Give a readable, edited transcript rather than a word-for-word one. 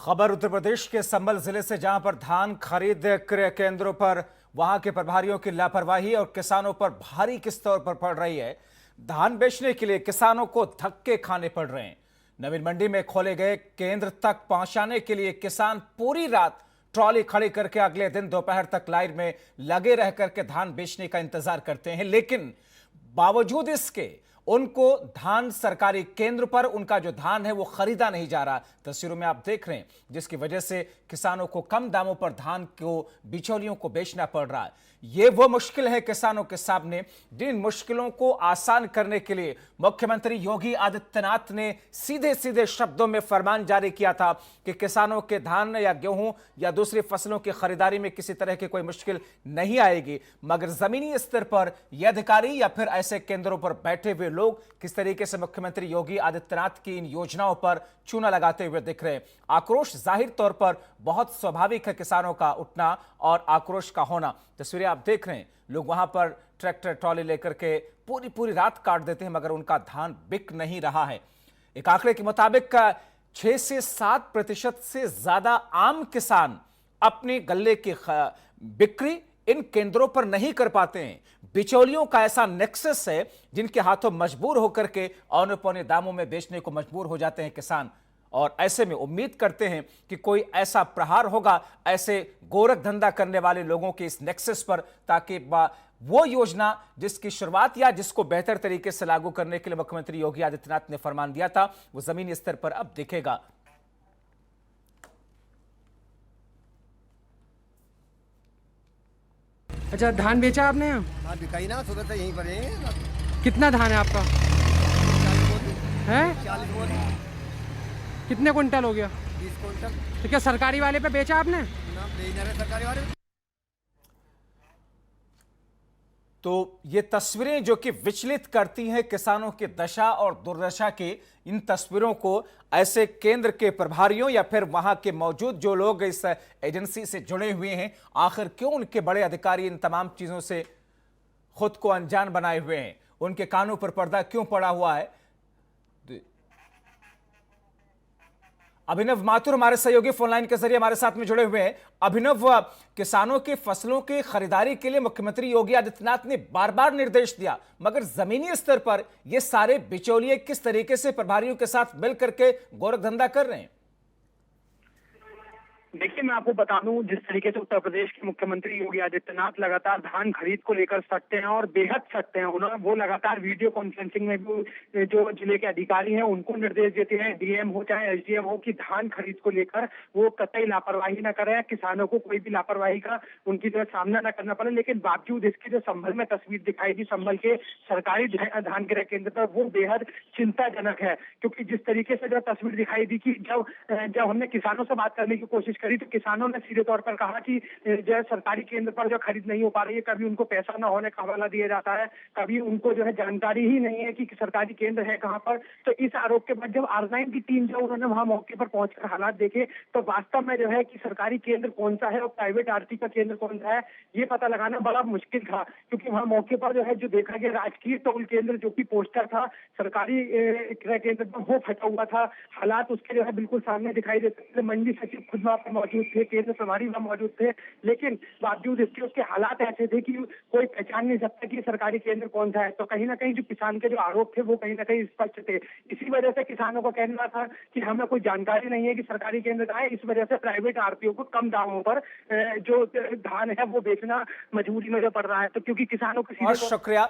खबर उत्तर प्रदेश के संभल जिले से, जहां पर धान खरीद क्रय केंद्रों पर वहां के प्रभारियों की लापरवाही और किसानों पर भारी किस्तौर पर पड़ रही है। धान बेचने के लिए किसानों को धक्के खाने पड़ रहे हैं। नवीन मंडी में खोले गए केंद्र तक पहुंचाने के लिए किसान पूरी रात ट्रॉली खड़ी करके अगले दिन दोपहर तक लाइन में लगे रह करके धान बेचने का इंतजार करते हैं, लेकिन बावजूद इसके उनको धान सरकारी केंद्र पर उनका जो धान है वो खरीदा नहीं जा रहा। तस्वीरों में आप देख रहे हैं, जिसकी वजह से किसानों को कम दामों पर धान को बिचौलियों को बेचना पड़ रहा है। ये वो मुश्किल है किसानों के सामने, जिन मुश्किलों को आसान करने के लिए मुख्यमंत्री योगी आदित्यनाथ ने सीधे सीधे शब्दों में फरमान जारी किया था कि किसानों के धान या गेहूं या दूसरी फसलों की खरीदारी में किसी तरह की कोई मुश्किल नहीं आएगी। मगर जमीनी स्तर पर यह अधिकारी या फिर ऐसे केंद्रों पर बैठे हुए लोग किस तरीके से मुख्यमंत्री योगी आदित्यनाथ की इन योजनाओं पर चूना लगाते हुए दिख रहे हैं। आक्रोश जाहिर तौर पर बहुत स्वाभाविक है, किसानों का उठना और आक्रोश का होना। तस्वीरें आप देख रहे हैं, लोग वहां पर ट्रैक्टर ट्रॉली लेकर के पूरी रात काट देते हैं, मगर उनका धान बिक नहीं रहा है। एक आंकड़े के मुताबिक 6 से 7% से ज्यादा आम किसान अपने गल्ले की बिक्री इन केंद्रों पर नहीं कर पाते हैं। बिचौलियों का ऐसा नेक्सस है जिनके हाथों मजबूर होकर के औने पौने दामों में बेचने को मजबूर हो जाते हैं किसान, और ऐसे में उम्मीद करते हैं कि कोई ऐसा प्रहार होगा ऐसे गोरख धंधा करने वाले लोगों के इस नेक्सस पर, ताकि वो योजना जिसकी शुरुआत या जिसको बेहतर तरीके से लागू करने के लिए मुख्यमंत्री योगी आदित्यनाथ ने फरमान दिया था, वो जमीनी स्तर पर अब दिखेगा। अच्छा, धान बेचा आपने यहाँ? हाँ, बिकाई ना, सुबह से यहीं पर है। कितना धान है आपका? 40 बोरी है? 40 बोरी। कितने कुंटल हो गया? 20 कुंटल। तो क्या सरकारी वाले पे बेचा आपने? ना बेच रहे सरकारी वाले। तो ये तस्वीरें जो कि विचलित करती हैं किसानों की दशा और दुर्दशा की, इन तस्वीरों को ऐसे केंद्र के प्रभारियों या फिर वहां के मौजूद जो लोग इस एजेंसी से जुड़े हुए हैं, आखिर क्यों उनके बड़े अधिकारी इन तमाम चीजों से खुद को अनजान बनाए हुए हैं? उनके कानों पर पर्दा क्यों पड़ा हुआ है? अभिनव माथुर हमारे सहयोगी फोनलाइन के जरिए हमारे साथ में जुड़े हुए हैं। अभिनव, किसानों की फसलों की खरीदारी के लिए मुख्यमंत्री योगी आदित्यनाथ ने बार बार निर्देश दिया, मगर जमीनी स्तर पर ये सारे बिचौलिए किस तरीके से प्रभारियों के साथ मिलकर के गोरख धंधा कर रहे हैं? देखिए, मैं आपको बता दूं, जिस तरीके से उत्तर प्रदेश के मुख्यमंत्री योगी आदित्यनाथ लगातार धान खरीद को लेकर सटते हैं और बेहद सटते हैं। उन्होंने वो लगातार वीडियो कॉन्फ्रेंसिंग में भी जो जिले के अधिकारी हैं उनको निर्देश देते हैं, डीएम हो चाहे एसडीएम हो, कि धान खरीद को लेकर वो कतई लापरवाही न करें, किसानों को कोई भी लापरवाही का उनकी जो सामना न करना पड़े। लेकिन बावजूद इसके जो संभल में तस्वीर दिखाई दी, संभल के सरकारी धान क्रय केंद्र पर, वो बेहद चिंताजनक है। क्योंकि जिस तरीके से जो तस्वीर दिखाई दी कि जब हमने किसानों से बात करने की कोशिश करी तो किसानों ने सीधे तौर पर कहा कि जो है सरकारी केंद्र पर जो खरीद नहीं हो पा रही है, कभी उनको पैसा न होने का हवाला दिया जाता है, कभी उनको जो है जानकारी ही नहीं है कि सरकारी केंद्र है कहां पर। तो इस आरोप के बाद जब R9 की टीम जो उन्होंने वहां मौके पर पहुंचकर हालात देखे, तो वास्तव में जो है कि सरकारी केंद्र कौन सा है और प्राइवेट आरती का केंद्र कौन सा है, ये पता लगाना बड़ा मुश्किल था। क्योंकि वहां मौके पर जो है जो देखा गया, राजकीय टोल केंद्र जो की पोस्टर था सरकारी क्रय केंद्र पर, वो फटा हुआ था। हालात उसके जो है बिल्कुल सामने दिखाई देते थे। मंडी सचिव खुद वहां पर मौजूद थे, केंद्र प्रभारी वहां मौजूद थे, लेकिन बावजूद इसके उसके हालात ऐसे थे कि कोई पहचान नहीं सकता कि सरकारी केंद्र कौन सा है। तो कहीं ना कहीं जो किसान के जो आरोप थे वो कहीं ना कहीं स्पष्ट थे। इसी वजह से किसानों का कहना था कि हमें कोई जानकारी नहीं है कि सरकारी केंद्र कहाँ है। इस वजह से प्राइवेट आरपीओ को कम दामों पर जो धान है वो बेचना मजबूरी में जो पड़ रहा है। तो क्योंकि किसानों को बहुत शुक्रिया।